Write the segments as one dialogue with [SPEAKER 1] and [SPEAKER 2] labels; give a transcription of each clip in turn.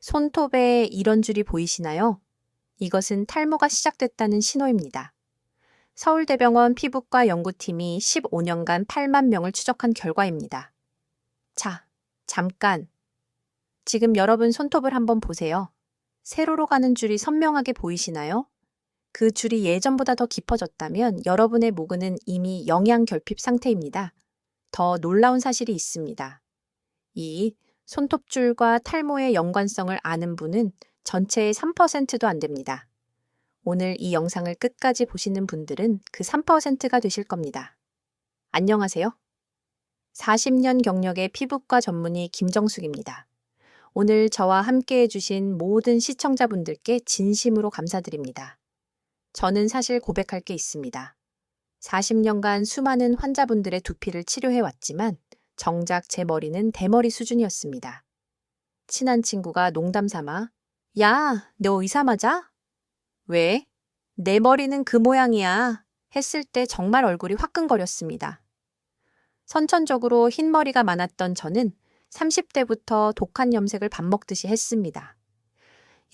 [SPEAKER 1] 손톱에 이런 줄이 보이시나요? 이것은 탈모가 시작됐다는 신호입니다. 서울대병원 피부과 연구팀이 15년간 8만 명을 추적한 결과입니다. 자, 잠깐. 지금 여러분 손톱을 한번 보세요. 세로로 가는 줄이 선명하게 보이시나요? 그 줄이 예전보다 더 깊어졌다면 여러분의 모근은 이미 영양 결핍 상태입니다. 더 놀라운 사실이 있습니다. 이 손톱줄과 탈모의 연관성을 아는 분은 전체의 3%도 안 됩니다. 오늘 이 영상을 끝까지 보시는 분들은 그 3%가 되실 겁니다. 안녕하세요. 40년 경력의 피부과 전문의 김정숙입니다. 오늘 저와 함께 해주신 모든 시청자분들께 진심으로 감사드립니다. 저는 사실 고백할 게 있습니다. 40년간 수많은 환자분들의 두피를 치료해왔지만 정작 제 머리는 대머리 수준이었습니다. 친한 친구가 농담 삼아 "야, 너 의사 맞아?" "왜?" "내 머리는 그 모양이야." 했을 때 정말 얼굴이 화끈거렸습니다. 선천적으로 흰머리가 많았던 저는 30대부터 독한 염색을 밥 먹듯이 했습니다.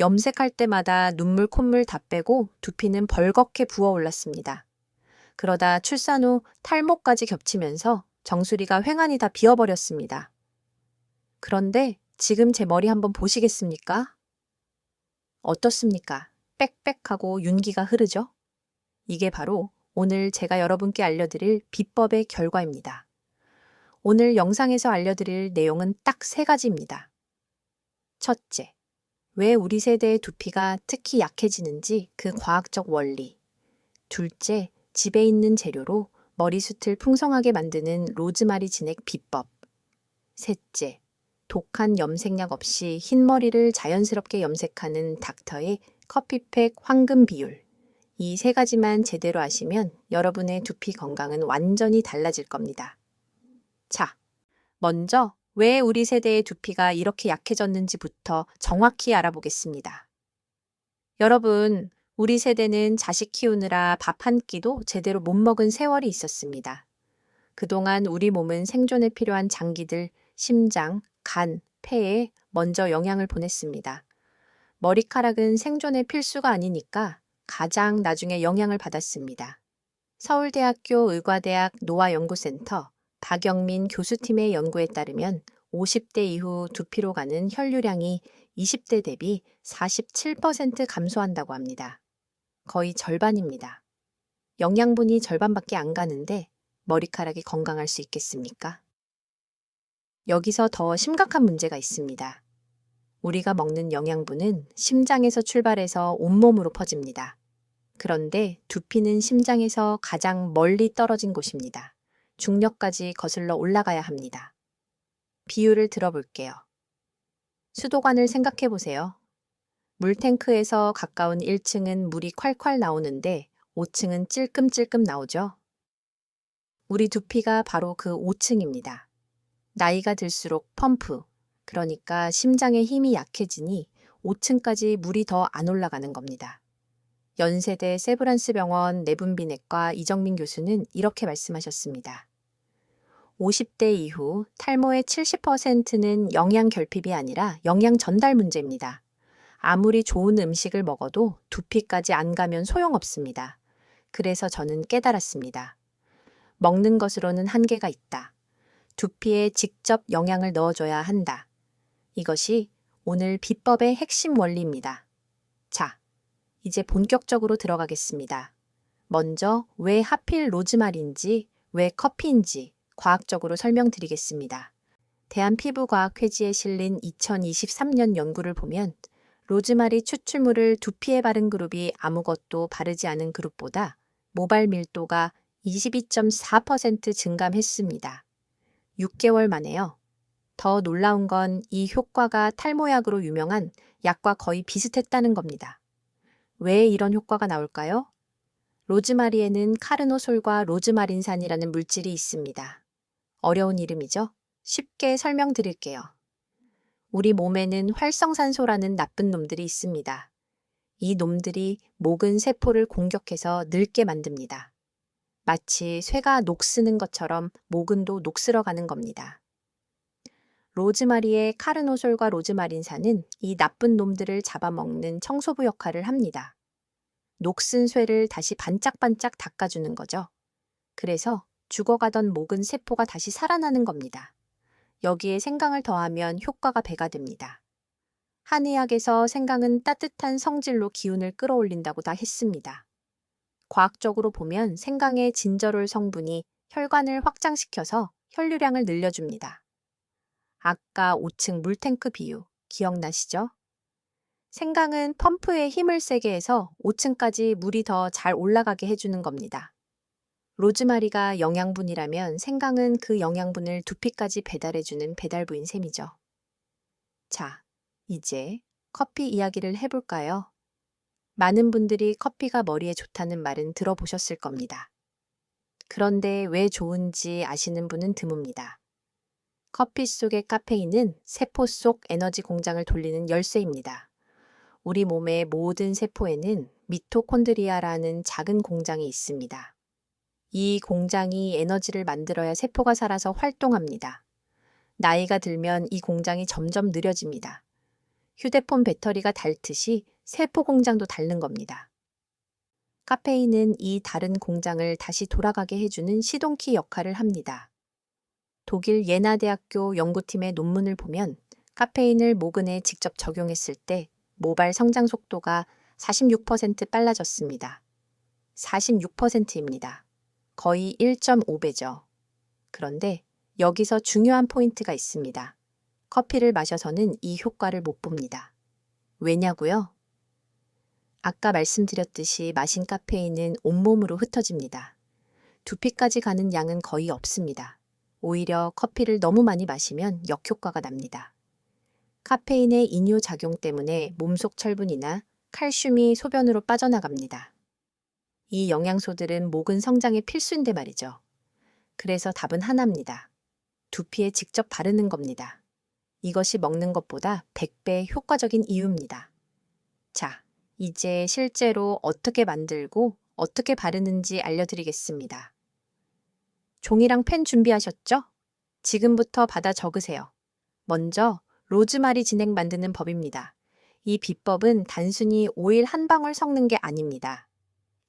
[SPEAKER 1] 염색할 때마다 눈물 콧물 다 빼고 두피는 벌겋게 부어올랐습니다. 그러다 출산 후 탈모까지 겹치면서 정수리가 횡하니 다 비어버렸습니다. 그런데 지금 제 머리 한번 보시겠습니까? 어떻습니까? 빽빽하고 윤기가 흐르죠? 이게 바로 오늘 제가 여러분께 알려드릴 비법의 결과입니다. 오늘 영상에서 알려드릴 내용은 딱 3가지입니다. 첫째, 왜 우리 세대의 두피가 특히 약해지는지 그 과학적 원리. 둘째, 집에 있는 재료로 머리숱을 풍성하게 만드는 로즈마리 진액 비법. 셋째, 독한 염색약 없이 흰머리를 자연스럽게 염색하는 닥터의 커피팩 황금 비율. 이 3가지만 제대로 아시면 여러분의 두피 건강은 완전히 달라질 겁니다. 자, 먼저 왜 우리 세대의 두피가 이렇게 약해졌는지부터 정확히 알아보겠습니다. 여러분, 우리 세대는 자식 키우느라 밥 한 끼도 제대로 못 먹은 세월이 있었습니다. 그동안 우리 몸은 생존에 필요한 장기들, 심장, 간, 폐에 먼저 영양을 보냈습니다. 머리카락은 생존의 필수가 아니니까 가장 나중에 영향을 받았습니다. 서울대학교 의과대학 노화연구센터 박영민 교수팀의 연구에 따르면 50대 이후 두피로 가는 혈류량이 20대 대비 47% 감소한다고 합니다. 거의 절반입니다. 영양분이 절반밖에 안 가는데 머리카락이 건강할 수 있겠습니까? 여기서 더 심각한 문제가 있습니다. 우리가 먹는 영양분은 심장에서 출발해서 온몸으로 퍼집니다. 그런데 두피는 심장에서 가장 멀리 떨어진 곳입니다. 중력까지 거슬러 올라가야 합니다. 비유를 들어볼게요. 수도관을 생각해 보세요. 물탱크에서 가까운 1층은 물이 콸콸 나오는데 5층은 찔끔찔끔 나오죠? 우리 두피가 바로 그 5층입니다. 나이가 들수록 펌프, 그러니까 심장의 힘이 약해지니 5층까지 물이 더 안 올라가는 겁니다. 연세대 세브란스병원 내분비내과 이정민 교수는 이렇게 말씀하셨습니다. 50대 이후 탈모의 70%는 영양 결핍이 아니라 영양 전달 문제입니다. 아무리 좋은 음식을 먹어도 두피까지 안 가면 소용없습니다. 그래서 저는 깨달았습니다. 먹는 것으로는 한계가 있다. 두피에 직접 영양을 넣어줘야 한다. 이것이 오늘 비법의 핵심 원리입니다. 자, 이제 본격적으로 들어가겠습니다. 먼저 왜 하필 로즈마리인지, 왜 커피인지 과학적으로 설명드리겠습니다. 대한피부과학회지에 실린 2023년 연구를 보면 로즈마리 추출물을 두피에 바른 그룹이 아무것도 바르지 않은 그룹보다 모발 밀도가 22.4% 증감했습니다. 6개월 만에요. 더 놀라운 건 이 효과가 탈모약으로 유명한 약과 거의 비슷했다는 겁니다. 왜 이런 효과가 나올까요? 로즈마리에는 카르노솔과 로즈마린산이라는 물질이 있습니다. 어려운 이름이죠? 쉽게 설명드릴게요. 우리 몸에는 활성산소라는 나쁜 놈들이 있습니다. 이 놈들이 모근 세포를 공격해서 늙게 만듭니다. 마치 쇠가 녹쓰는 것처럼 모근도 녹슬어가는 겁니다. 로즈마리의 카르노솔과 로즈마린산은 이 나쁜 놈들을 잡아먹는 청소부 역할을 합니다. 녹슨 쇠를 다시 반짝반짝 닦아주는 거죠. 그래서 죽어가던 목은 세포가 다시 살아나는 겁니다. 여기에 생강을 더하면 효과가 배가 됩니다. 한의학에서 생강은 따뜻한 성질로 기운을 끌어올린다고 다 했습니다. 과학적으로 보면 생강의 진저롤 성분이 혈관을 확장시켜서 혈류량을 늘려줍니다. 아까 5층 물탱크 비유 기억나시죠? 생강은 펌프에 힘을 세게 해서 5층까지 물이 더 잘 올라가게 해주는 겁니다. 로즈마리가 영양분이라면 생강은 그 영양분을 두피까지 배달해주는 배달부인 셈이죠. 자, 이제 커피 이야기를 해볼까요? 많은 분들이 커피가 머리에 좋다는 말은 들어보셨을 겁니다. 그런데 왜 좋은지 아시는 분은 드뭅니다. 커피 속의 카페인은 세포 속 에너지 공장을 돌리는 열쇠입니다. 우리 몸의 모든 세포에는 미토콘드리아라는 작은 공장이 있습니다. 이 공장이 에너지를 만들어야 세포가 살아서 활동합니다. 나이가 들면 이 공장이 점점 느려집니다. 휴대폰 배터리가 닳듯이 세포 공장도 닳는 겁니다. 카페인은 이 다른 공장을 다시 돌아가게 해주는 시동키 역할을 합니다. 독일 예나대학교 연구팀의 논문을 보면 카페인을 모근에 직접 적용했을 때 모발 성장 속도가 46% 빨라졌습니다. 46%입니다. 거의 1.5배죠. 그런데 여기서 중요한 포인트가 있습니다. 커피를 마셔서는 이 효과를 못 봅니다. 왜냐고요? 아까 말씀드렸듯이 마신 카페인은 온몸으로 흩어집니다. 두피까지 가는 양은 거의 없습니다. 오히려 커피를 너무 많이 마시면 역효과가 납니다. 카페인의 이뇨작용 때문에 몸속 철분이나 칼슘이 소변으로 빠져나갑니다. 이 영양소들은 모근 성장에 필수인데 말이죠. 그래서 답은 하나입니다. 두피에 직접 바르는 겁니다. 이것이 먹는 것보다 100배 효과적인 이유입니다. 자, 이제 실제로 어떻게 만들고 어떻게 바르는지 알려드리겠습니다. 종이랑 펜 준비하셨죠? 지금부터 받아 적으세요. 먼저 로즈마리 진액 만드는 법입니다. 이 비법은 단순히 오일 한 방울 섞는 게 아닙니다.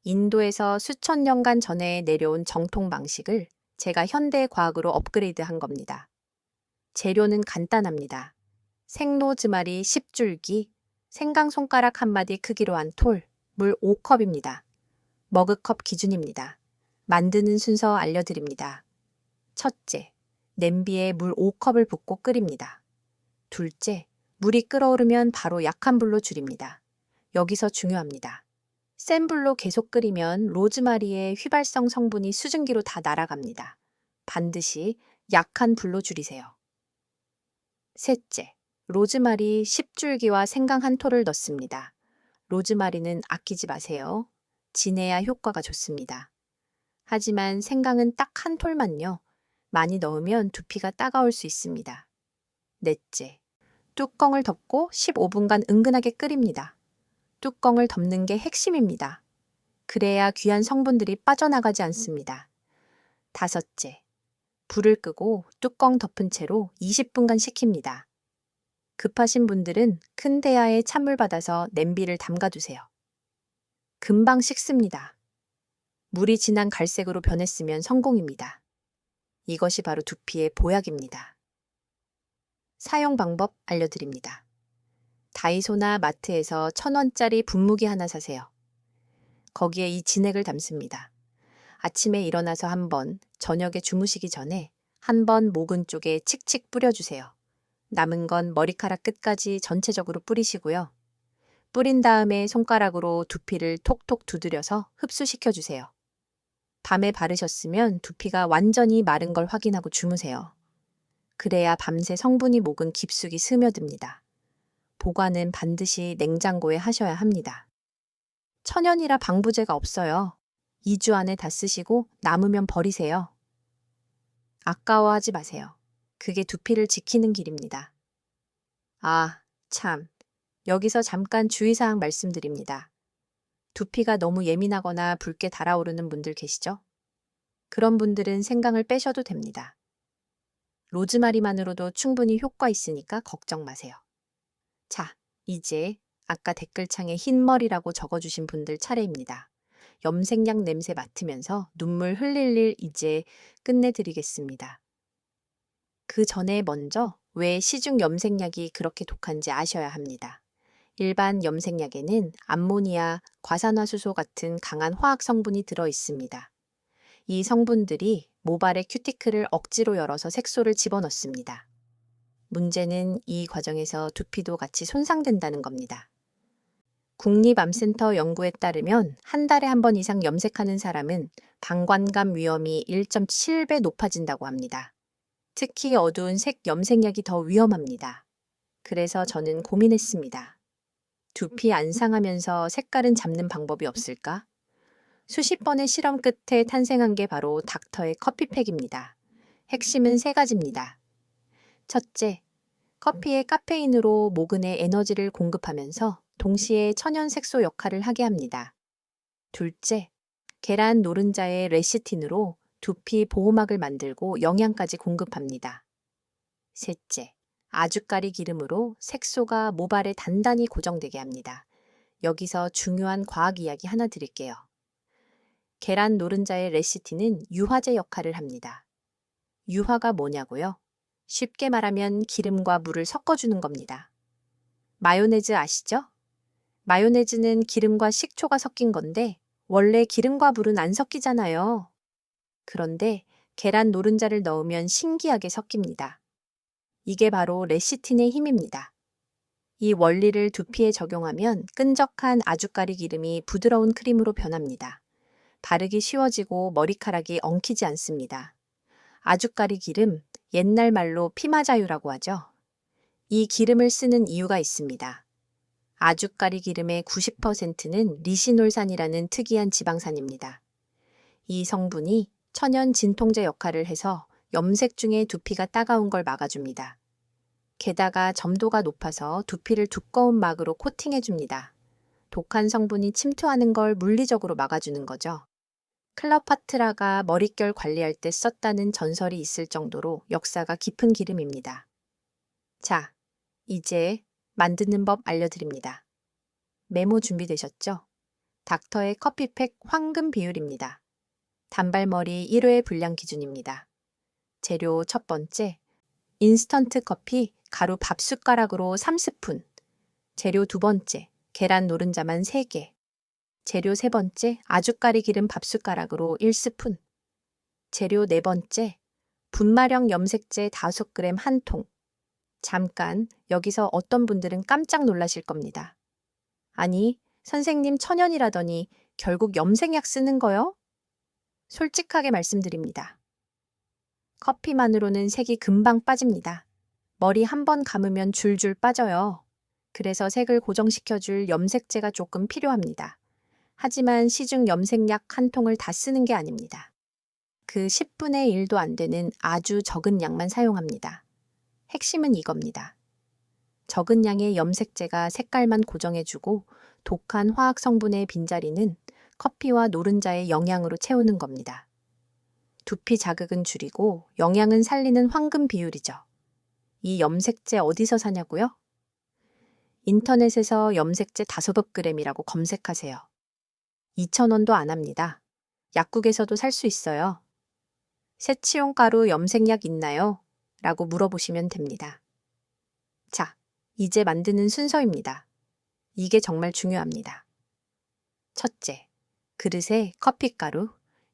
[SPEAKER 1] 인도에서 수천 년간 전에 내려온 정통 방식을 제가 현대 과학으로 업그레이드한 겁니다. 재료는 간단합니다. 생로즈마리 10줄기, 생강 손가락 한 마디 크기로 한 톨, 물 5컵입니다. 머그컵 기준입니다. 만드는 순서 알려드립니다. 첫째, 냄비에 물 5컵을 붓고 끓입니다. 둘째, 물이 끓어오르면 바로 약한 불로 줄입니다. 여기서 중요합니다. 센 불로 계속 끓이면 로즈마리의 휘발성 성분이 수증기로 다 날아갑니다. 반드시 약한 불로 줄이세요. 셋째, 로즈마리 10줄기와 생강 한 톨을 넣습니다. 로즈마리는 아끼지 마세요. 진해야 효과가 좋습니다. 하지만 생강은 딱 한 톨만요. 많이 넣으면 두피가 따가울 수 있습니다. 넷째, 뚜껑을 덮고 15분간 은근하게 끓입니다. 뚜껑을 덮는 게 핵심입니다. 그래야 귀한 성분들이 빠져나가지 않습니다. 다섯째, 불을 끄고 뚜껑 덮은 채로 20분간 식힙니다. 급하신 분들은 큰 대야에 찬물 받아서 냄비를 담가두세요. 금방 식습니다. 물이 진한 갈색으로 변했으면 성공입니다. 이것이 바로 두피의 보약입니다. 사용 방법 알려드립니다. 다이소나 마트에서 1,000원짜리 분무기 하나 사세요. 거기에 이 진액을 담습니다. 아침에 일어나서 한 번, 저녁에 주무시기 전에 한 번 모근 쪽에 칙칙 뿌려주세요. 남은 건 머리카락 끝까지 전체적으로 뿌리시고요. 뿌린 다음에 손가락으로 두피를 톡톡 두드려서 흡수시켜주세요. 밤에 바르셨으면 두피가 완전히 마른 걸 확인하고 주무세요. 그래야 밤새 성분이 목은 깊숙이 스며듭니다. 보관은 반드시 냉장고에 하셔야 합니다. 천연이라 방부제가 없어요. 2주 안에 다 쓰시고 남으면 버리세요. 아까워하지 마세요. 그게 두피를 지키는 길입니다. 아, 참. 여기서 잠깐 주의사항 말씀드립니다. 두피가 너무 예민하거나 붉게 달아오르는 분들 계시죠? 그런 분들은 생강을 빼셔도 됩니다. 로즈마리만으로도 충분히 효과 있으니까 걱정 마세요. 자, 이제 아까 댓글창에 흰머리라고 적어주신 분들 차례입니다. 염색약 냄새 맡으면서 눈물 흘릴 일 이제 끝내드리겠습니다. 그 전에 먼저 왜 시중 염색약이 그렇게 독한지 아셔야 합니다. 일반 염색약에는 암모니아, 과산화수소 같은 강한 화학 성분이 들어 있습니다. 이 성분들이 모발의 큐티클을 억지로 열어서 색소를 집어넣습니다. 문제는 이 과정에서 두피도 같이 손상된다는 겁니다. 국립암센터 연구에 따르면 한 달에 한 번 이상 염색하는 사람은 방광암 위험이 1.7배 높아진다고 합니다. 특히 어두운 색 염색약이 더 위험합니다. 그래서 저는 고민했습니다. 두피 안 상하면서 색깔은 잡는 방법이 없을까? 수십 번의 실험 끝에 탄생한 게 바로 닥터의 커피팩입니다. 핵심은 세 가지입니다. 첫째, 커피의 카페인으로 모근에 에너지를 공급하면서 동시에 천연 색소 역할을 하게 합니다. 둘째, 계란 노른자의 레시틴으로 두피 보호막을 만들고 영양까지 공급합니다. 셋째, 아주까리 기름으로 색소가 모발에 단단히 고정되게 합니다. 여기서 중요한 과학 이야기 하나 드릴게요. 계란 노른자의 레시틴은 유화제 역할을 합니다. 유화가 뭐냐고요? 쉽게 말하면 기름과 물을 섞어주는 겁니다. 마요네즈 아시죠? 마요네즈는 기름과 식초가 섞인 건데 원래 기름과 물은 안 섞이잖아요. 그런데 계란 노른자를 넣으면 신기하게 섞입니다. 이게 바로 레시틴의 힘입니다. 이 원리를 두피에 적용하면 끈적한 아주까리 기름이 부드러운 크림으로 변합니다. 바르기 쉬워지고 머리카락이 엉키지 않습니다. 아주까리 기름, 옛날 말로 피마자유라고 하죠. 이 기름을 쓰는 이유가 있습니다. 아주까리 기름의 90%는 리시놀산이라는 특이한 지방산입니다. 이 성분이 천연 진통제 역할을 해서 염색 중에 두피가 따가운 걸 막아줍니다. 게다가 점도가 높아서 두피를 두꺼운 막으로 코팅해줍니다. 독한 성분이 침투하는 걸 물리적으로 막아주는 거죠. 클레오파트라가 머릿결 관리할 때 썼다는 전설이 있을 정도로 역사가 깊은 기름입니다. 자, 이제 만드는 법 알려드립니다. 메모 준비되셨죠? 닥터의 커피팩 황금 비율입니다. 단발머리 1회 분량 기준입니다. 재료 첫 번째, 인스턴트 커피 가루 밥숟가락으로 3스푼. 재료 두 번째, 계란 노른자만 3개. 재료 세 번째, 아주까리 기름 밥숟가락으로 1스푼. 재료 네 번째, 분말형 염색제 5g 한 통. 잠깐, 여기서 어떤 분들은 깜짝 놀라실 겁니다. 아니, 선생님 천연이라더니 결국 염색약 쓰는 거요? 솔직하게 말씀드립니다. 커피만으로는 색이 금방 빠집니다. 머리 한 번 감으면 줄줄 빠져요. 그래서 색을 고정시켜줄 염색제가 조금 필요합니다. 하지만 시중 염색약 한 통을 다 쓰는 게 아닙니다. 그 10분의 1도 안 되는 아주 적은 양만 사용합니다. 핵심은 이겁니다. 적은 양의 염색제가 색깔만 고정해주고 독한 화학 성분의 빈자리는 커피와 노른자의 영양으로 채우는 겁니다. 두피 자극은 줄이고 영양은 살리는 황금 비율이죠. 이 염색제 어디서 사냐고요? 인터넷에서 염색제 500g이라고 검색하세요. 2,000원도 안 합니다. 약국에서도 살 수 있어요. 세치용 가루 염색약 있나요? 라고 물어보시면 됩니다. 자, 이제 만드는 순서입니다. 이게 정말 중요합니다. 첫째, 그릇에 커피가루,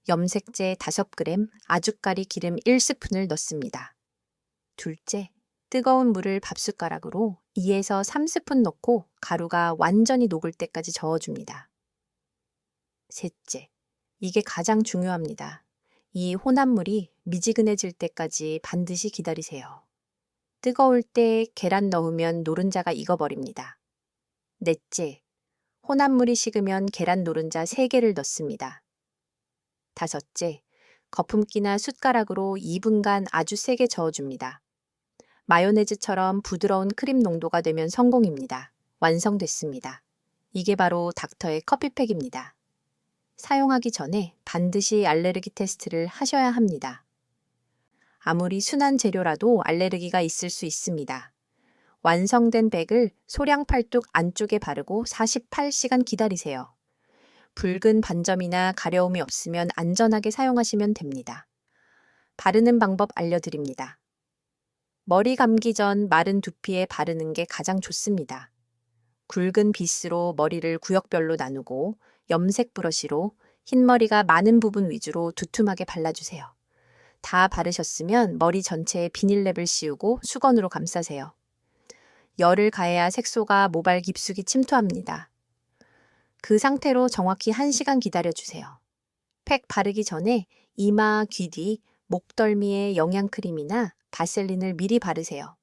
[SPEAKER 1] 염색제 5g, 아주까리 기름 1스푼을 넣습니다. 둘째, 뜨거운 물을 밥숟가락으로 2에서 3스푼 넣고 가루가 완전히 녹을 때까지 저어줍니다. 셋째, 이게 가장 중요합니다. 이 혼합물이 미지근해질 때까지 반드시 기다리세요. 뜨거울 때 계란 넣으면 노른자가 익어버립니다. 넷째, 혼합물이 식으면 계란 노른자 3개를 넣습니다. 다섯째, 거품기나 숟가락으로 2분간 아주 세게 저어줍니다. 마요네즈처럼 부드러운 크림 농도가 되면 성공입니다. 완성됐습니다. 이게 바로 닥터의 커피팩입니다. 사용하기 전에 반드시 알레르기 테스트를 하셔야 합니다. 아무리 순한 재료라도 알레르기가 있을 수 있습니다. 완성된 백을 소량 팔뚝 안쪽에 바르고 48시간 기다리세요. 붉은 반점이나 가려움이 없으면 안전하게 사용하시면 됩니다. 바르는 방법 알려드립니다. 머리 감기 전 마른 두피에 바르는 게 가장 좋습니다. 굵은 빗으로 머리를 구역별로 나누고 염색 브러쉬로 흰머리가 많은 부분 위주로 두툼하게 발라주세요. 다 바르셨으면 머리 전체에 비닐랩을 씌우고 수건으로 감싸세요. 열을 가해야 색소가 모발 깊숙이 침투합니다. 그 상태로 정확히 1시간 기다려주세요. 팩 바르기 전에 이마, 귀 뒤, 목덜미에 영양크림이나 바셀린을 미리 바르세요.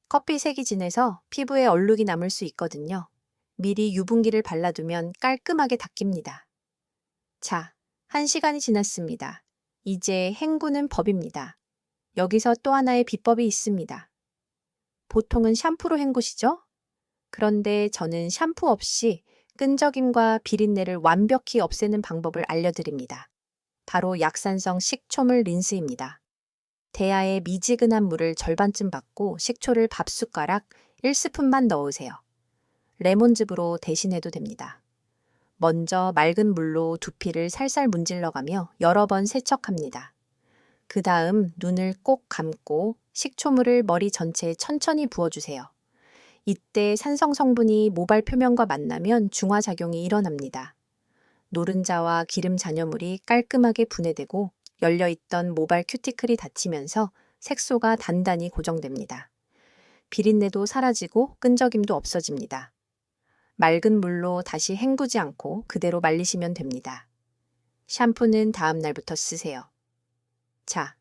[SPEAKER 1] 커피색이 진해서 피부에 얼룩이 남을 수 있거든요. 미리 유분기를 발라두면 깔끔하게 닦입니다. 자, 1시간이 지났습니다. 이제 헹구는 법입니다. 여기서 또 하나의 비법이 있습니다. 보통은 샴푸로 헹구시죠? 그런데 저는 샴푸 없이 끈적임과 비린내를 완벽히 없애는 방법을 알려드립니다. 바로 약산성 식초물 린스입니다. 대야에 미지근한 물을 절반쯤 받고 식초를 밥숟가락 1스푼만 넣으세요. 레몬즙으로 대신해도 됩니다. 먼저 맑은 물로 두피를 살살 문질러가며 여러 번 세척합니다. 그 다음 눈을 꼭 감고 식초물을 머리 전체에 천천히 부어주세요. 이때 산성 성분이 모발 표면과 만나면 중화작용이 일어납니다. 노른자와 기름 잔여물이 깔끔하게 분해되고 열려있던 모발 큐티클이 닫히면서 색소가 단단히 고정됩니다. 비린내도 사라지고 끈적임도 없어집니다. 맑은 물로 다시 헹구지 않고 그대로 말리시면 됩니다. 샴푸는 다음 날부터 쓰세요. 자,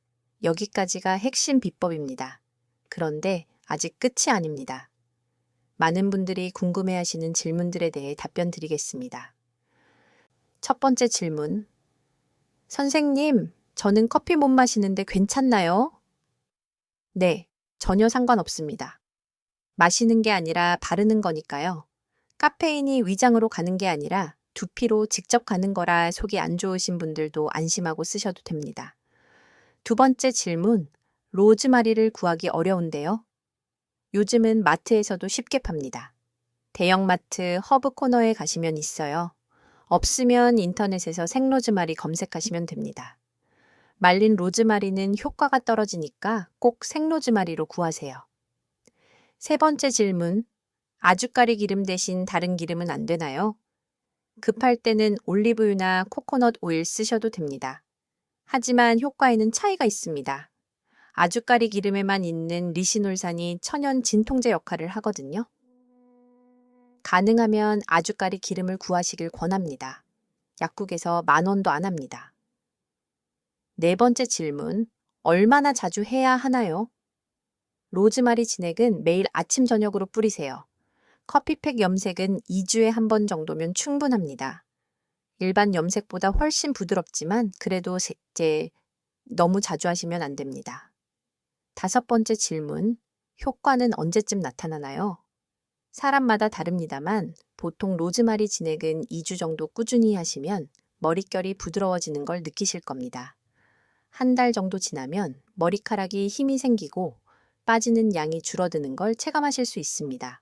[SPEAKER 1] 여기까지가 핵심 비법입니다. 그런데 아직 끝이 아닙니다. 많은 분들이 궁금해하시는 질문들에 대해 답변 드리겠습니다. 첫 번째 질문. 선생님, 저는 커피 못 마시는데 괜찮나요? 네, 전혀 상관없습니다. 마시는 게 아니라 바르는 거니까요. 카페인이 위장으로 가는 게 아니라 두피로 직접 가는 거라 속이 안 좋으신 분들도 안심하고 쓰셔도 됩니다. 두 번째 질문. 로즈마리를 구하기 어려운데요. 요즘은 마트에서도 쉽게 팝니다. 대형마트 허브 코너에 가시면 있어요. 없으면 인터넷에서 생로즈마리 검색하시면 됩니다. 말린 로즈마리는 효과가 떨어지니까 꼭 생로즈마리로 구하세요. 세 번째 질문. 아주까리 기름 대신 다른 기름은 안 되나요? 급할 때는 올리브유나 코코넛 오일 쓰셔도 됩니다. 하지만 효과에는 차이가 있습니다. 아주까리 기름에만 있는 리시놀산이 천연 진통제 역할을 하거든요. 가능하면 아주까리 기름을 구하시길 권합니다. 약국에서 10,000원도 안 합니다. 네 번째 질문. 얼마나 자주 해야 하나요? 로즈마리 진액은 매일 아침 저녁으로 뿌리세요. 커피팩 염색은 2주에 1번 정도면 충분합니다. 일반 염색보다 훨씬 부드럽지만 그래도 이제 너무 자주 하시면 안 됩니다. 다섯 번째 질문. 효과는 언제쯤 나타나나요? 사람마다 다릅니다만 보통 로즈마리 진액은 2주 정도 꾸준히 하시면 머릿결이 부드러워지는 걸 느끼실 겁니다. 한 달 정도 지나면 머리카락이 힘이 생기고 빠지는 양이 줄어드는 걸 체감하실 수 있습니다.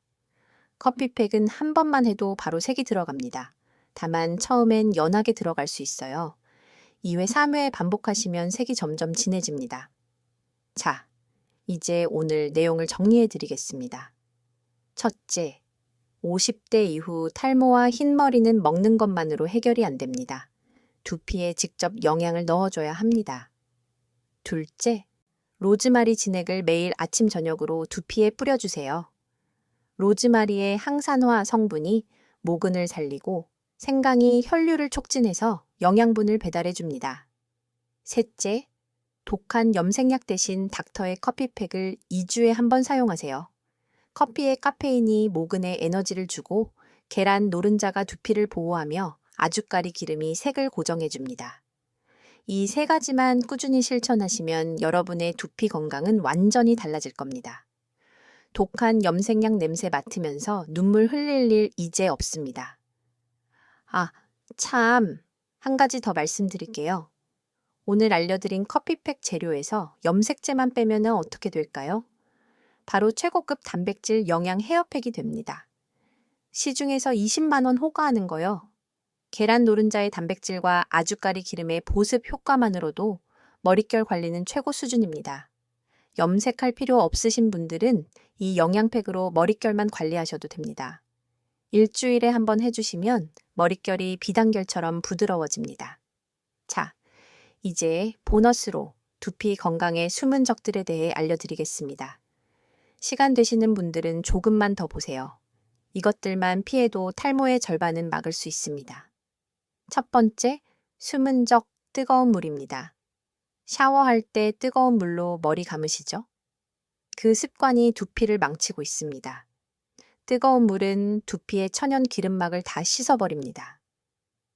[SPEAKER 1] 커피팩은 한 번만 해도 바로 색이 들어갑니다. 다만 처음엔 연하게 들어갈 수 있어요. 2회, 3회 반복하시면 색이 점점 진해집니다. 자, 이제 오늘 내용을 정리해 드리겠습니다. 첫째, 50대 이후 탈모와 흰머리는 먹는 것만으로 해결이 안 됩니다. 두피에 직접 영양을 넣어줘야 합니다. 둘째, 로즈마리 진액을 매일 아침 저녁으로 두피에 뿌려주세요. 로즈마리의 항산화 성분이 모근을 살리고 생강이 혈류를 촉진해서 영양분을 배달해줍니다. 셋째, 독한 염색약 대신 닥터의 커피팩을 2주에 1번 사용하세요. 커피의 카페인이 모근에 에너지를 주고 계란 노른자가 두피를 보호하며 아주까리 기름이 색을 고정해줍니다. 이 세 가지만 꾸준히 실천하시면 여러분의 두피 건강은 완전히 달라질 겁니다. 독한 염색약 냄새 맡으면서 눈물 흘릴 일 이제 없습니다. 아, 참, 한 가지 더 말씀드릴게요. 오늘 알려드린 커피팩 재료에서 염색제만 빼면 어떻게 될까요? 바로 최고급 단백질 영양 헤어팩이 됩니다. 시중에서 20만 원 호가하는 거요. 계란 노른자의 단백질과 아주까리 기름의 보습 효과만으로도 머릿결 관리는 최고 수준입니다. 염색할 필요 없으신 분들은 이 영양팩으로 머릿결만 관리하셔도 됩니다. 일주일에 한 번 해주시면 머릿결이 비단결처럼 부드러워집니다. 자, 이제 보너스로 두피 건강의 숨은 적들에 대해 알려드리겠습니다. 시간 되시는 분들은 조금만 더 보세요. 이것들만 피해도 탈모의 절반은 막을 수 있습니다. 첫 번째, 숨은 적 뜨거운 물입니다. 샤워할 때 뜨거운 물로 머리 감으시죠? 그 습관이 두피를 망치고 있습니다. 뜨거운 물은 두피의 천연 기름막을 다 씻어버립니다.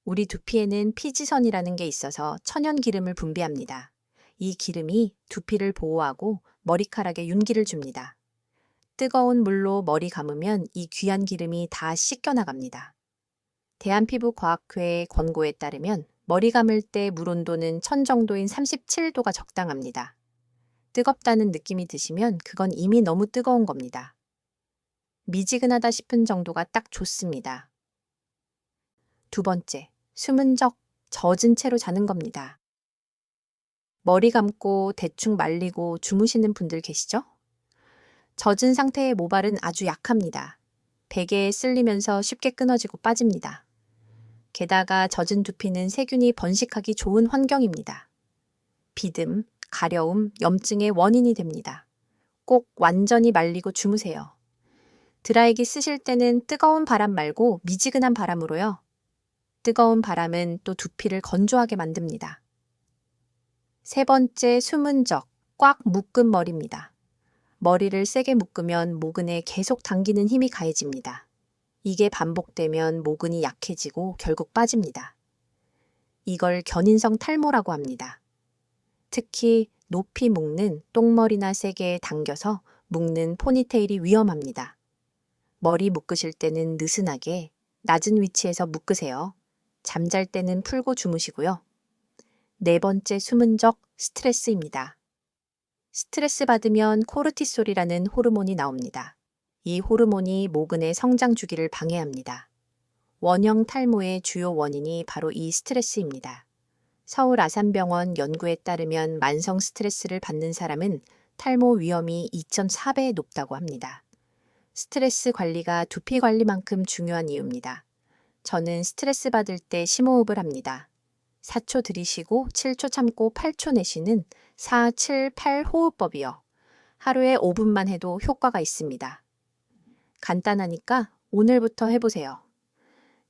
[SPEAKER 1] 우리 두피에는 피지선이라는 게 있어서 천연 기름을 분비합니다. 이 기름이 두피를 보호하고 머리카락에 윤기를 줍니다. 뜨거운 물로 머리 감으면 이 귀한 기름이 다 씻겨나갑니다. 대한피부과학회의 권고에 따르면 머리 감을 때 물 온도는 천 정도인 37도가 적당합니다. 뜨겁다는 느낌이 드시면 그건 이미 너무 뜨거운 겁니다. 미지근하다 싶은 정도가 딱 좋습니다. 두 번째, 숨은 적, 젖은 채로 자는 겁니다. 머리 감고 대충 말리고 주무시는 분들 계시죠? 젖은 상태의 모발은 아주 약합니다. 베개에 쓸리면서 쉽게 끊어지고 빠집니다. 게다가 젖은 두피는 세균이 번식하기 좋은 환경입니다. 비듬, 가려움, 염증의 원인이 됩니다. 꼭 완전히 말리고 주무세요. 드라이기 쓰실 때는 뜨거운 바람 말고 미지근한 바람으로요. 뜨거운 바람은 또 두피를 건조하게 만듭니다. 세 번째, 숨은 적, 꽉 묶은 머리입니다. 머리를 세게 묶으면 모근에 계속 당기는 힘이 가해집니다. 이게 반복되면 모근이 약해지고 결국 빠집니다. 이걸 견인성 탈모라고 합니다. 특히 높이 묶는 똥머리나 세게에 당겨서 묶는 포니테일이 위험합니다. 머리 묶으실 때는 느슨하게 낮은 위치에서 묶으세요. 잠잘 때는 풀고 주무시고요. 네 번째 숨은 적, 스트레스입니다. 스트레스 받으면 코르티솔이라는 호르몬이 나옵니다. 이 호르몬이 모근의 성장 주기를 방해합니다. 원형 탈모의 주요 원인이 바로 이 스트레스입니다. 서울 아산병원 연구에 따르면 만성 스트레스를 받는 사람은 탈모 위험이 2.4배 높다고 합니다. 스트레스 관리가 두피 관리만큼 중요한 이유입니다. 저는 스트레스 받을 때 심호흡을 합니다. 4초 들이쉬고 7초 참고 8초 내쉬는 4, 7, 8 호흡법이요. 하루에 5분만 해도 효과가 있습니다. 간단하니까 오늘부터 해보세요.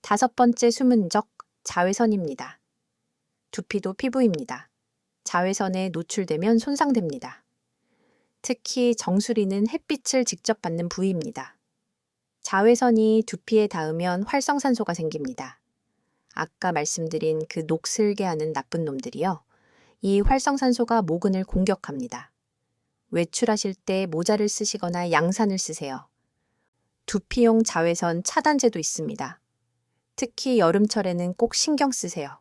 [SPEAKER 1] 다섯 번째 숨은 적, 자외선입니다. 두피도 피부입니다. 자외선에 노출되면 손상됩니다. 특히 정수리는 햇빛을 직접 받는 부위입니다. 자외선이 두피에 닿으면 활성산소가 생깁니다. 아까 말씀드린 그 녹슬게 하는 나쁜 놈들이요. 이 활성산소가 모근을 공격합니다. 외출하실 때 모자를 쓰시거나 양산을 쓰세요. 두피용 자외선 차단제도 있습니다. 특히 여름철에는 꼭 신경 쓰세요.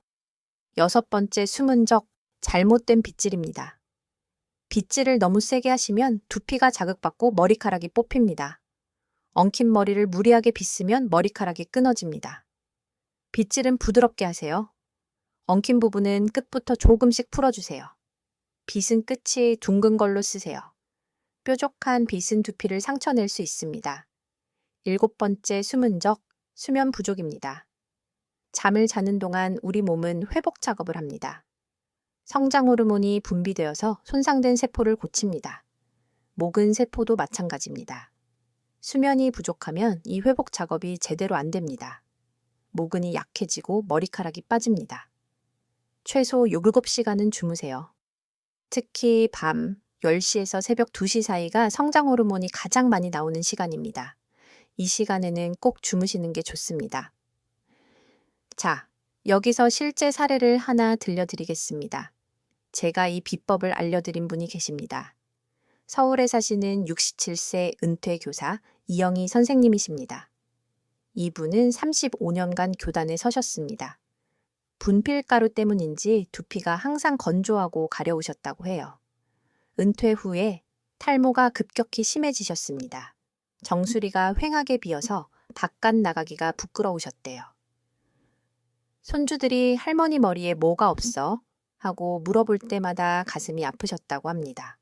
[SPEAKER 1] 여섯 번째 숨은 적, 잘못된 빗질입니다. 빗질을 너무 세게 하시면 두피가 자극받고 머리카락이 뽑힙니다. 엉킨 머리를 무리하게 빗으면 머리카락이 끊어집니다. 빗질은 부드럽게 하세요. 엉킨 부분은 끝부터 조금씩 풀어주세요. 빗은 끝이 둥근 걸로 쓰세요. 뾰족한 빗은 두피를 상처낼 수 있습니다. 일곱 번째 숨은 적, 수면 부족입니다. 잠을 자는 동안 우리 몸은 회복 작업을 합니다. 성장 호르몬이 분비되어서 손상된 세포를 고칩니다. 모근 세포도 마찬가지입니다. 수면이 부족하면 이 회복 작업이 제대로 안 됩니다. 모근이 약해지고 머리카락이 빠집니다. 최소 7시간은 주무세요. 특히 밤 10시에서 새벽 2시 사이가 성장 호르몬이 가장 많이 나오는 시간입니다. 이 시간에는 꼭 주무시는 게 좋습니다. 자, 여기서 실제 사례를 하나 들려드리겠습니다. 제가 이 비법을 알려드린 분이 계십니다. 서울에 사시는 67세 은퇴 교사 이영희 선생님이십니다. 이분은 35년간 교단에 서셨습니다. 분필가루 때문인지 두피가 항상 건조하고 가려우셨다고 해요. 은퇴 후에 탈모가 급격히 심해지셨습니다. 정수리가 휑하게 비어서 바깥 나가기가 부끄러우셨대요. 손주들이 할머니 머리에 뭐가 없어? 하고 물어볼 때마다 가슴이 아프셨다고 합니다.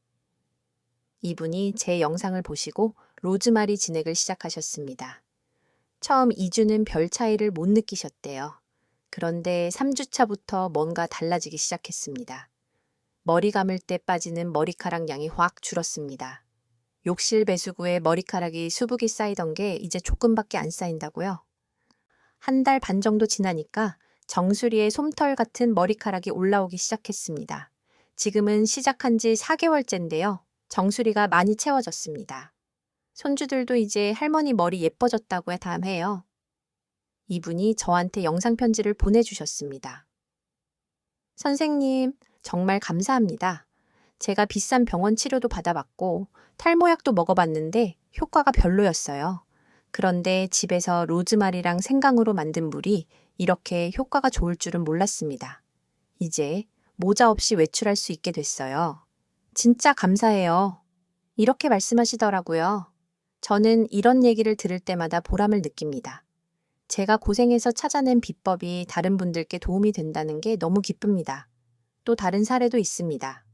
[SPEAKER 1] 이분이 제 영상을 보시고 로즈마리 진액을 시작하셨습니다. 처음 2주는 별 차이를 못 느끼셨대요. 그런데 3주차부터 뭔가 달라지기 시작했습니다. 머리 감을 때 빠지는 머리카락 양이 확 줄었습니다. 욕실 배수구에 머리카락이 수북이 쌓이던 게 이제 조금밖에 안 쌓인다고요? 한 달 반 정도 지나니까 정수리에 솜털 같은 머리카락이 올라오기 시작했습니다. 지금은 시작한 지 4개월째인데요. 정수리가 많이 채워졌습니다. 손주들도 이제 할머니 머리 예뻐졌다고 해요. 이분이 저한테 영상 편지를 보내주셨습니다. 선생님, 정말 감사합니다. 제가 비싼 병원 치료도 받아봤고 탈모약도 먹어봤는데 효과가 별로였어요. 그런데 집에서 로즈마리랑 생강으로 만든 물이 이렇게 효과가 좋을 줄은 몰랐습니다. 이제 모자 없이 외출할 수 있게 됐어요. 진짜 감사해요. 이렇게 말씀하시더라고요. 저는 이런 얘기를 들을 때마다 보람을 느낍니다. 제가 고생해서 찾아낸 비법이 다른 분들께 도움이 된다는 게 너무 기쁩니다. 또 다른 사례도 있습니다.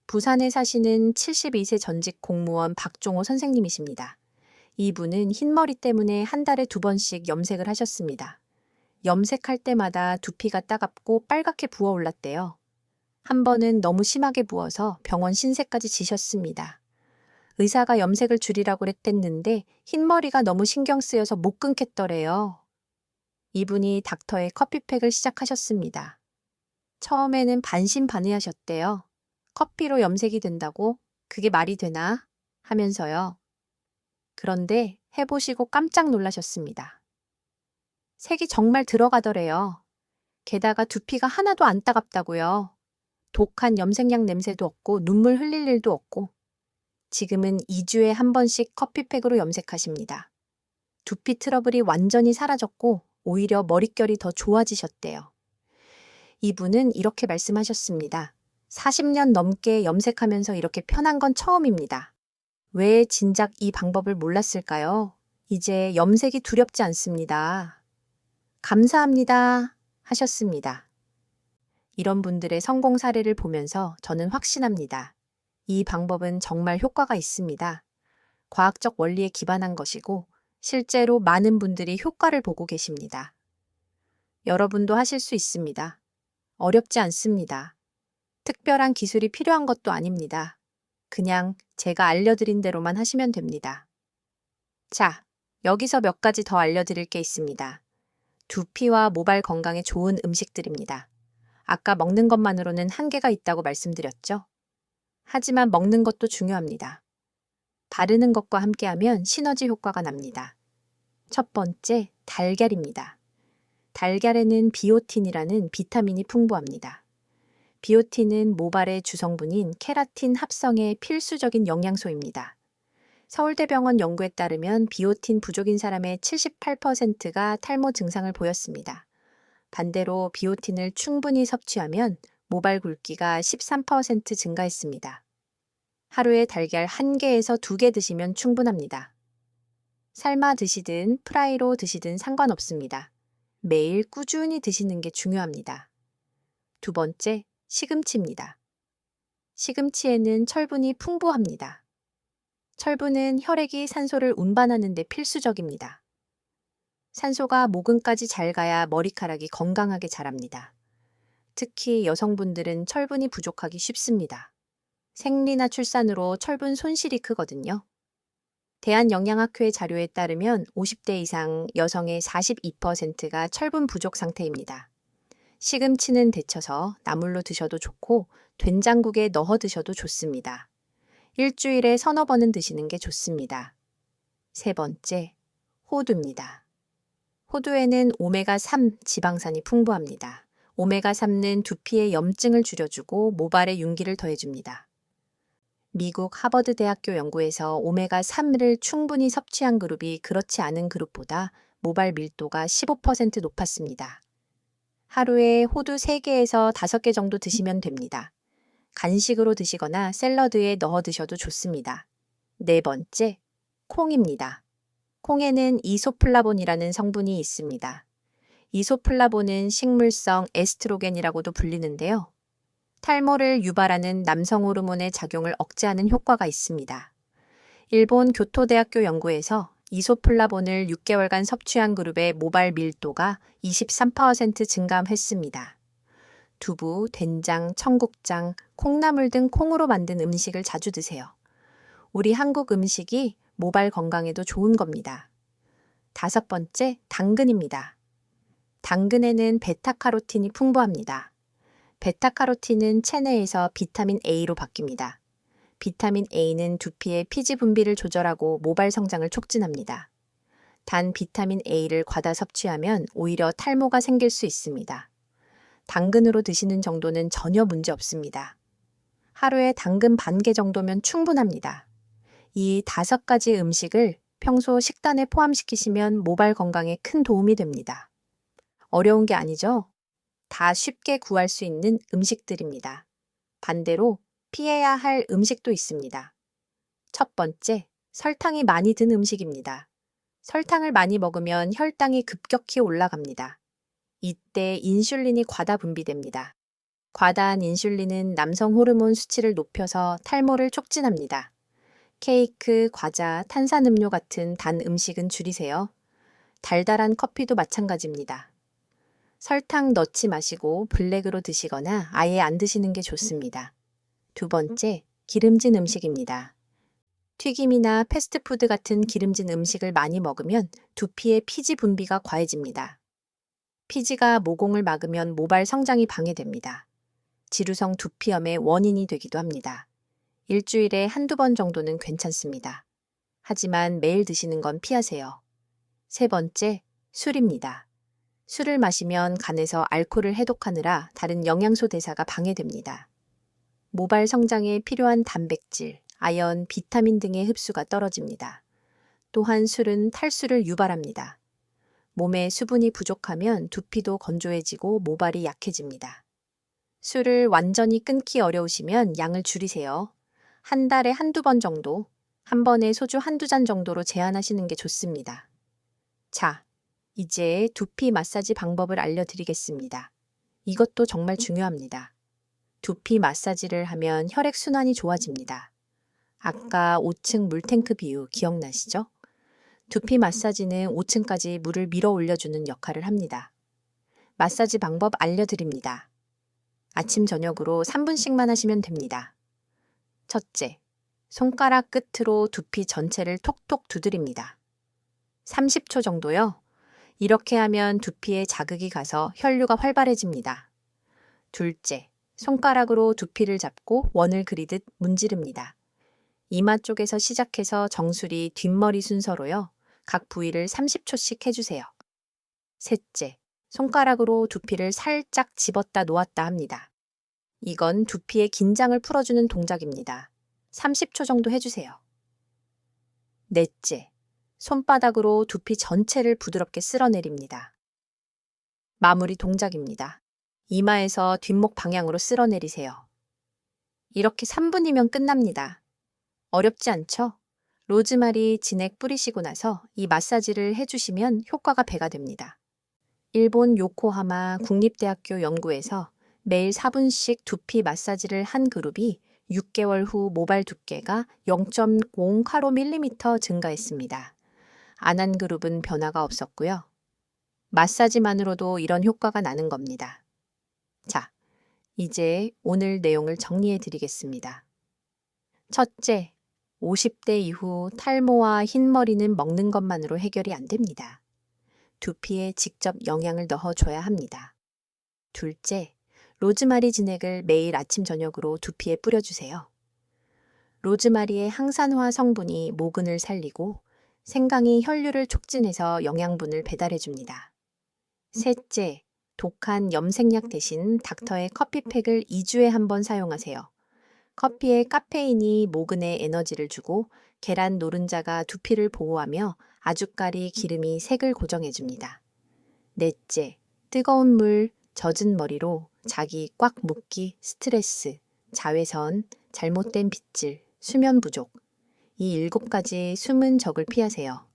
[SPEAKER 1] 부산에 사시는 72세 전직 공무원 박종호 선생님이십니다. 이분은 흰머리 때문에 한 달에 2번씩 염색을 하셨습니다. 염색할 때마다 두피가 따갑고 빨갛게 부어올랐대요. 한 번은 너무 심하게 부어서 병원 신세까지 지셨습니다. 의사가 염색을 줄이라고 했댔는데 흰머리가 너무 신경 쓰여서 못 끊겠더래요. 이분이 닥터의 커피팩을 시작하셨습니다. 처음에는 반신반의하셨대요. 커피로 염색이 된다고? 그게 말이 되나? 하면서요. 그런데 해보시고 깜짝 놀라셨습니다. 색이 정말 들어가더래요. 게다가 두피가 하나도 안 따갑다고요. 독한 염색약 냄새도 없고 눈물 흘릴 일도 없고 지금은 2주에 한 번씩 커피팩으로 염색하십니다. 두피 트러블이 완전히 사라졌고 오히려 머릿결이 더 좋아지셨대요. 이분은 이렇게 말씀하셨습니다. 40년 넘게 염색하면서 이렇게 편한 건 처음입니다. 왜 진작 이 방법을 몰랐을까요? 이제 염색이 두렵지 않습니다. 감사합니다. 하셨습니다. 이런 분들의 성공 사례를 보면서 저는 확신합니다. 이 방법은 정말 효과가 있습니다. 과학적 원리에 기반한 것이고 실제로 많은 분들이 효과를 보고 계십니다. 여러분도 하실 수 있습니다. 어렵지 않습니다. 특별한 기술이 필요한 것도 아닙니다. 그냥 제가 알려드린 대로만 하시면 됩니다. 자, 여기서 몇 가지 더 알려드릴 게 있습니다. 두피와 모발 건강에 좋은 음식들입니다. 아까 먹는 것만으로는 한계가 있다고 말씀드렸죠? 하지만 먹는 것도 중요합니다. 바르는 것과 함께하면 시너지 효과가 납니다. 첫 번째, 달걀입니다. 달걀에는 비오틴이라는 비타민이 풍부합니다. 비오틴은 모발의 주성분인 케라틴 합성에 필수적인 영양소입니다. 서울대병원 연구에 따르면 비오틴 부족인 사람의 78%가 탈모 증상을 보였습니다. 반대로 비오틴을 충분히 섭취하면 모발 굵기가 13% 증가했습니다. 하루에 달걀 1개에서 2개 드시면 충분합니다. 삶아 드시든 프라이로 드시든 상관없습니다. 매일 꾸준히 드시는 게 중요합니다. 두 번째, 시금치입니다. 시금치에는 철분이 풍부합니다. 철분은 혈액이 산소를 운반하는 데 필수적입니다. 산소가 모근까지 잘 가야 머리카락이 건강하게 자랍니다. 특히 여성분들은 철분이 부족하기 쉽습니다. 생리나 출산으로 철분 손실이 크거든요. 대한영양학회 자료에 따르면 50대 이상 여성의 42%가 철분 부족 상태입니다. 시금치는 데쳐서 나물로 드셔도 좋고 된장국에 넣어 드셔도 좋습니다. 일주일에 서너 번은 드시는 게 좋습니다. 세 번째, 호두입니다. 호두에는 오메가3 지방산이 풍부합니다. 오메가3는 두피의 염증을 줄여주고 모발에 윤기를 더해줍니다. 미국 하버드 대학교 연구에서 오메가3를 충분히 섭취한 그룹이 그렇지 않은 그룹보다 모발 밀도가 15% 높았습니다. 하루에 호두 3개에서 5개 정도 드시면 됩니다. 간식으로 드시거나 샐러드에 넣어 드셔도 좋습니다. 네 번째, 콩입니다. 콩에는 이소플라본이라는 성분이 있습니다. 이소플라본은 식물성 에스트로겐이라고도 불리는데요. 탈모를 유발하는 남성 호르몬의 작용을 억제하는 효과가 있습니다. 일본 교토대학교 연구에서 이소플라본을 6개월간 섭취한 그룹의 모발 밀도가 23% 증감했습니다. 두부, 된장, 청국장, 콩나물 등 콩으로 만든 음식을 자주 드세요. 우리 한국 음식이 모발 건강에도 좋은 겁니다. 5번째, 당근입니다. 당근에는 베타카로틴이 풍부합니다. 베타카로틴은 체내에서 비타민 A로 바뀝니다. 비타민 A는 두피의 피지 분비를 조절하고 모발 성장을 촉진합니다. 단 비타민 A를 과다 섭취하면 오히려 탈모가 생길 수 있습니다. 당근으로 드시는 정도는 전혀 문제 없습니다. 하루에 당근 반 개 정도면 충분합니다. 이 5가지 음식을 평소 식단에 포함시키시면 모발 건강에 큰 도움이 됩니다. 어려운 게 아니죠? 다 쉽게 구할 수 있는 음식들입니다. 반대로 피해야 할 음식도 있습니다. 첫 번째, 설탕이 많이 든 음식입니다. 설탕을 많이 먹으면 혈당이 급격히 올라갑니다. 이때 인슐린이 과다 분비됩니다. 과다한 인슐린은 남성 호르몬 수치를 높여서 탈모를 촉진합니다. 케이크, 과자, 탄산음료 같은 단 음식은 줄이세요. 달달한 커피도 마찬가지입니다. 설탕 넣지 마시고 블랙으로 드시거나 아예 안 드시는 게 좋습니다. 두 번째, 기름진 음식입니다. 튀김이나 패스트푸드 같은 기름진 음식을 많이 먹으면 두피의 피지 분비가 과해집니다. 피지가 모공을 막으면 모발 성장이 방해됩니다. 지루성 두피염의 원인이 되기도 합니다. 일주일에 1~2번 정도는 괜찮습니다. 하지만 매일 드시는 건 피하세요. 세 번째, 술입니다. 술을 마시면 간에서 알코올을 해독하느라 다른 영양소 대사가 방해됩니다. 모발 성장에 필요한 단백질, 아연, 비타민 등의 흡수가 떨어집니다. 또한 술은 탈수를 유발합니다. 몸에 수분이 부족하면 두피도 건조해지고 모발이 약해집니다. 술을 완전히 끊기 어려우시면 양을 줄이세요. 한 달에 1~2번 정도, 한 번에 소주 1~2잔 정도로 제한하시는 게 좋습니다. 자, 이제 두피 마사지 방법을 알려드리겠습니다. 이것도 정말 중요합니다. 두피 마사지를 하면 혈액순환이 좋아집니다. 아까 5층 물탱크 비유 기억나시죠? 두피 마사지는 5층까지 물을 밀어 올려주는 역할을 합니다. 마사지 방법 알려드립니다. 아침 저녁으로 3분씩만 하시면 됩니다. 첫째, 손가락 끝으로 두피 전체를 톡톡 두드립니다. 30초 정도요. 이렇게 하면 두피에 자극이 가서 혈류가 활발해집니다. 둘째, 손가락으로 두피를 잡고 원을 그리듯 문지릅니다. 이마 쪽에서 시작해서 정수리, 뒷머리 순서로요. 각 부위를 30초씩 해주세요. 셋째, 손가락으로 두피를 살짝 집었다 놓았다 합니다. 이건 두피의 긴장을 풀어주는 동작입니다. 30초 정도 해주세요. 넷째, 손바닥으로 두피 전체를 부드럽게 쓸어내립니다. 마무리 동작입니다. 이마에서 뒷목 방향으로 쓸어내리세요. 이렇게 3분이면 끝납니다. 어렵지 않죠? 로즈마리 진액 뿌리시고 나서 이 마사지를 해주시면 효과가 배가 됩니다. 일본 요코하마 국립대학교 연구에서 매일 4분씩 두피 마사지를 한 그룹이 6개월 후 모발 두께가 0.085mm 증가했습니다. 안 한 그룹은 변화가 없었고요. 마사지만으로도 이런 효과가 나는 겁니다. 자, 이제 오늘 내용을 정리해 드리겠습니다. 첫째, 50대 이후 탈모와 흰머리는 먹는 것만으로 해결이 안 됩니다. 두피에 직접 영양을 넣어줘야 합니다. 둘째, 로즈마리 진액을 매일 아침 저녁으로 두피에 뿌려주세요. 로즈마리의 항산화 성분이 모근을 살리고 생강이 혈류를 촉진해서 영양분을 배달해줍니다. 셋째, 독한 염색약 대신 닥터의 커피팩을 2주에 1번 사용하세요. 커피에 카페인이 모근에 에너지를 주고 계란 노른자가 두피를 보호하며 아주까리 기름이 색을 고정해줍니다. 넷째, 뜨거운 물, 젖은 머리로 자기 꽉 묶기, 스트레스, 자외선, 잘못된 빗질, 수면 부족. 이 7가지 숨은 적을 피하세요.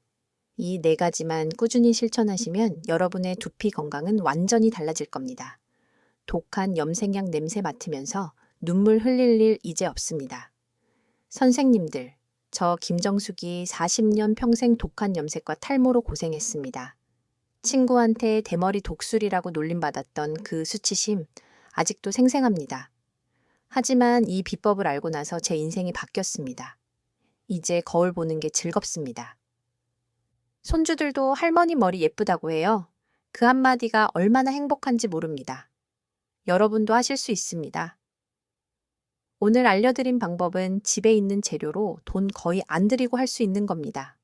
[SPEAKER 1] 이 4가지만 꾸준히 실천하시면 여러분의 두피 건강은 완전히 달라질 겁니다. 독한 염색약 냄새 맡으면서 눈물 흘릴 일 이제 없습니다. 선생님들, 저 김정숙이 40년 평생 독한 염색과 탈모로 고생했습니다. 친구한테 대머리 독술이라고 놀림받았던 그 수치심 아직도 생생합니다. 하지만 이 비법을 알고 나서 제 인생이 바뀌었습니다. 이제 거울 보는 게 즐겁습니다. 손주들도 할머니 머리 예쁘다고 해요. 그 한마디가 얼마나 행복한지 모릅니다. 여러분도 하실 수 있습니다. 오늘 알려드린 방법은 집에 있는 재료로 돈 거의 안 들이고 할 수 있는 겁니다.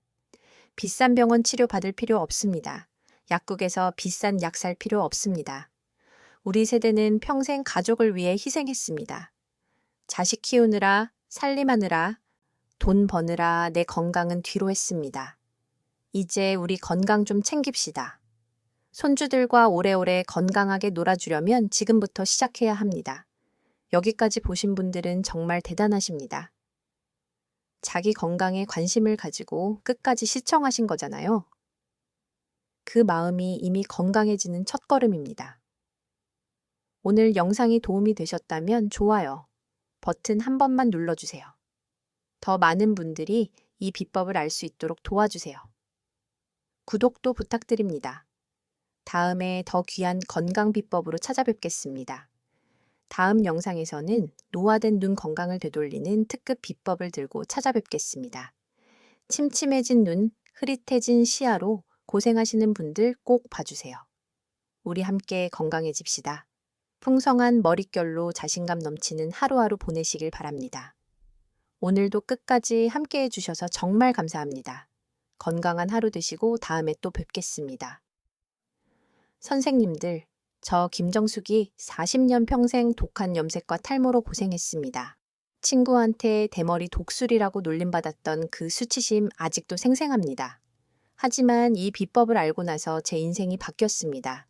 [SPEAKER 1] 비싼 병원 치료 받을 필요 없습니다. 약국에서 비싼 약 살 필요 없습니다. 우리 세대는 평생 가족을 위해 희생했습니다. 자식 키우느라, 살림하느라, 돈 버느라 내 건강은 뒤로 했습니다. 이제 우리 건강 좀 챙깁시다. 손주들과 오래오래 건강하게 놀아주려면 지금부터 시작해야 합니다. 여기까지 보신 분들은 정말 대단하십니다. 자기 건강에 관심을 가지고 끝까지 시청하신 거잖아요. 그 마음이 이미 건강해지는 첫걸음입니다. 오늘 영상이 도움이 되셨다면 좋아요 버튼 한 번만 눌러주세요. 더 많은 분들이 이 비법을 알 수 있도록 도와주세요. 구독도 부탁드립니다. 다음에 더 귀한 건강 비법으로 찾아뵙겠습니다. 다음 영상에서는 노화된 눈 건강을 되돌리는 특급 비법을 들고 찾아뵙겠습니다. 침침해진 눈, 흐릿해진 시야로 고생하시는 분들 꼭 봐주세요. 우리 함께 건강해집시다. 풍성한 머릿결로 자신감 넘치는 하루하루 보내시길 바랍니다. 오늘도 끝까지 함께 해주셔서 정말 감사합니다. 건강한 하루 되시고 다음에 또 뵙겠습니다. 선생님들, 저 김정숙이 40년 평생 독한 염색과 탈모로 고생했습니다. 친구한테 대머리 독술이라고 놀림받았던 그 수치심 아직도 생생합니다. 하지만 이 비법을 알고 나서 제 인생이 바뀌었습니다.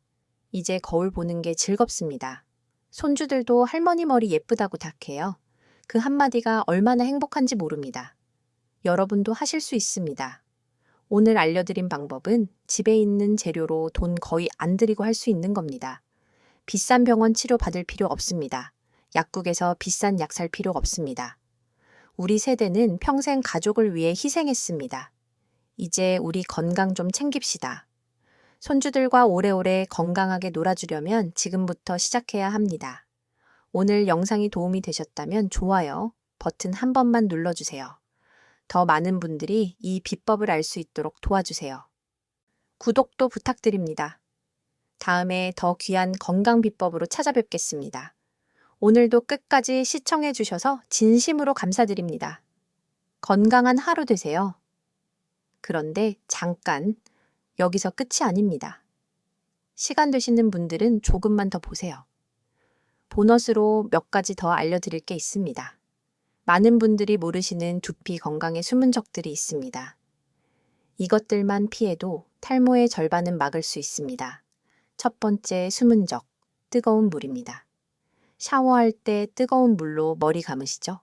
[SPEAKER 1] 이제 거울 보는 게 즐겁습니다. 손주들도 할머니 머리 예쁘다고 닥해요. 그 한마디가 얼마나 행복한지 모릅니다. 여러분도 하실 수 있습니다. 오늘 알려드린 방법은 집에 있는 재료로 돈 거의 안 들이고 할 수 있는 겁니다. 비싼 병원 치료 받을 필요 없습니다. 약국에서 비싼 약 살 필요 없습니다. 우리 세대는 평생 가족을 위해 희생했습니다. 이제 우리 건강 좀 챙깁시다. 손주들과 오래오래 건강하게 놀아주려면 지금부터 시작해야 합니다. 오늘 영상이 도움이 되셨다면 좋아요 버튼 한 번만 눌러주세요. 더 많은 분들이 이 비법을 알 수 있도록 도와주세요. 구독도 부탁드립니다. 다음에 더 귀한 건강 비법으로 찾아뵙겠습니다. 오늘도 끝까지 시청해 주셔서 진심으로 감사드립니다. 건강한 하루 되세요. 그런데 잠깐, 여기서 끝이 아닙니다. 시간 되시는 분들은 조금만 더 보세요. 보너스로 몇 가지 더 알려드릴 게 있습니다. 많은 분들이 모르시는 두피 건강의 숨은 적들이 있습니다. 이것들만 피해도 탈모의 절반은 막을 수 있습니다. 첫 번째 숨은 적, 뜨거운 물입니다. 샤워할 때 뜨거운 물로 머리 감으시죠?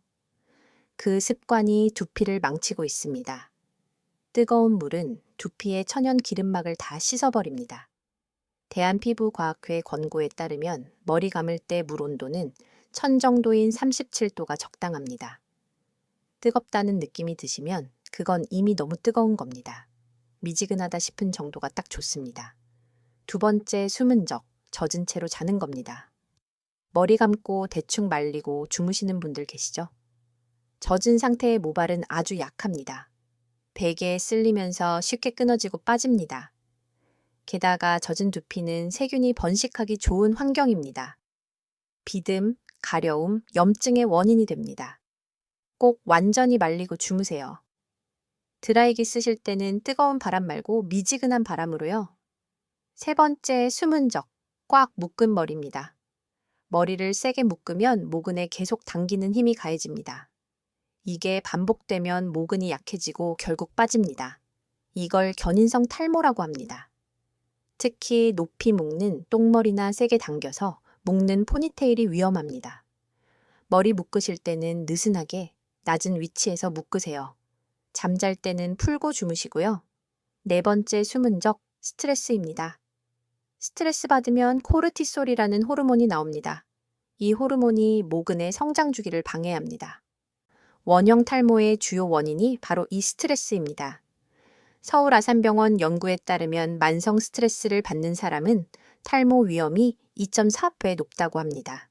[SPEAKER 1] 그 습관이 두피를 망치고 있습니다. 뜨거운 물은 두피의 천연 기름막을 다 씻어버립니다. 대한피부과학회 권고에 따르면 머리 감을 때 물 온도는 천 정도인 37도가 적당합니다. 뜨겁다는 느낌이 드시면 그건 이미 너무 뜨거운 겁니다. 미지근하다 싶은 정도가 딱 좋습니다. 두 번째 숨은 적, 젖은 채로 자는 겁니다. 머리 감고 대충 말리고 주무시는 분들 계시죠? 젖은 상태의 모발은 아주 약합니다. 베개에 쓸리면서 쉽게 끊어지고 빠집니다. 게다가 젖은 두피는 세균이 번식하기 좋은 환경입니다. 비듬, 가려움, 염증의 원인이 됩니다. 꼭 완전히 말리고 주무세요. 드라이기 쓰실 때는 뜨거운 바람 말고 미지근한 바람으로요. 세 번째 숨은 적, 꽉 묶은 머리입니다. 머리를 세게 묶으면 모근에 계속 당기는 힘이 가해집니다. 이게 반복되면 모근이 약해지고 결국 빠집니다. 이걸 견인성 탈모라고 합니다. 특히 높이 묶는 똥머리나 세게 당겨서 묶는 포니테일이 위험합니다. 머리 묶으실 때는 느슨하게 낮은 위치에서 묶으세요. 잠잘 때는 풀고 주무시고요. 네 번째 숨은 적, 스트레스입니다. 스트레스 받으면 코르티솔이라는 호르몬이 나옵니다. 이 호르몬이 모근의 성장 주기를 방해합니다. 원형 탈모의 주요 원인이 바로 이 스트레스입니다. 서울 아산병원 연구에 따르면 만성 스트레스를 받는 사람은 탈모 위험이 2.4배 높다고 합니다.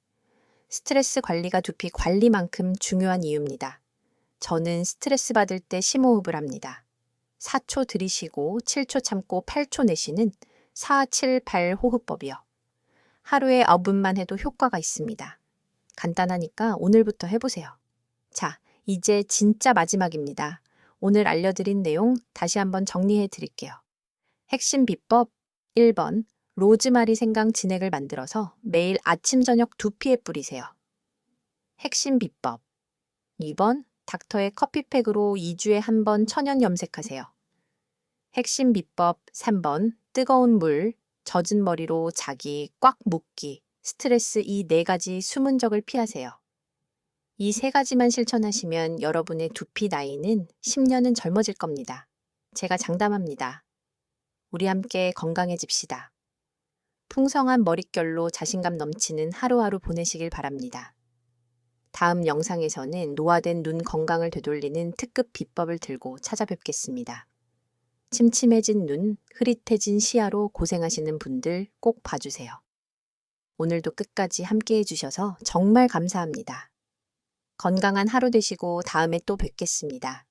[SPEAKER 1] 스트레스 관리가 두피 관리만큼 중요한 이유입니다. 저는 스트레스 받을 때 심호흡을 합니다. 4초 들이쉬고 7초 참고 8초 내쉬는 4-7-8 호흡법이요. 하루에 9분만 해도 효과가 있습니다. 간단하니까 오늘부터 해보세요. 자, 이제 진짜 마지막입니다. 오늘 알려드린 내용 다시 한번 정리해 드릴게요. 핵심 비법 1번, 로즈마리 생강 진액을 만들어서 매일 아침 저녁 두피에 뿌리세요. 핵심 비법 2번, 닥터의 커피팩으로 2주에 한 번 천연 염색하세요. 핵심 비법 3번, 뜨거운 물, 젖은 머리로 자기, 꽉 묶기, 스트레스 이 4가지 숨은 적을 피하세요. 이 3가지만 실천하시면 여러분의 두피 나이는 10년은 젊어질 겁니다. 제가 장담합니다. 우리 함께 건강해집시다. 풍성한 머릿결로 자신감 넘치는 하루하루 보내시길 바랍니다. 다음 영상에서는 노화된 눈 건강을 되돌리는 특급 비법을 들고 찾아뵙겠습니다. 침침해진 눈, 흐릿해진 시야로 고생하시는 분들 꼭 봐주세요. 오늘도 끝까지 함께 해주셔서 정말 감사합니다. 건강한 하루 되시고 다음에 또 뵙겠습니다.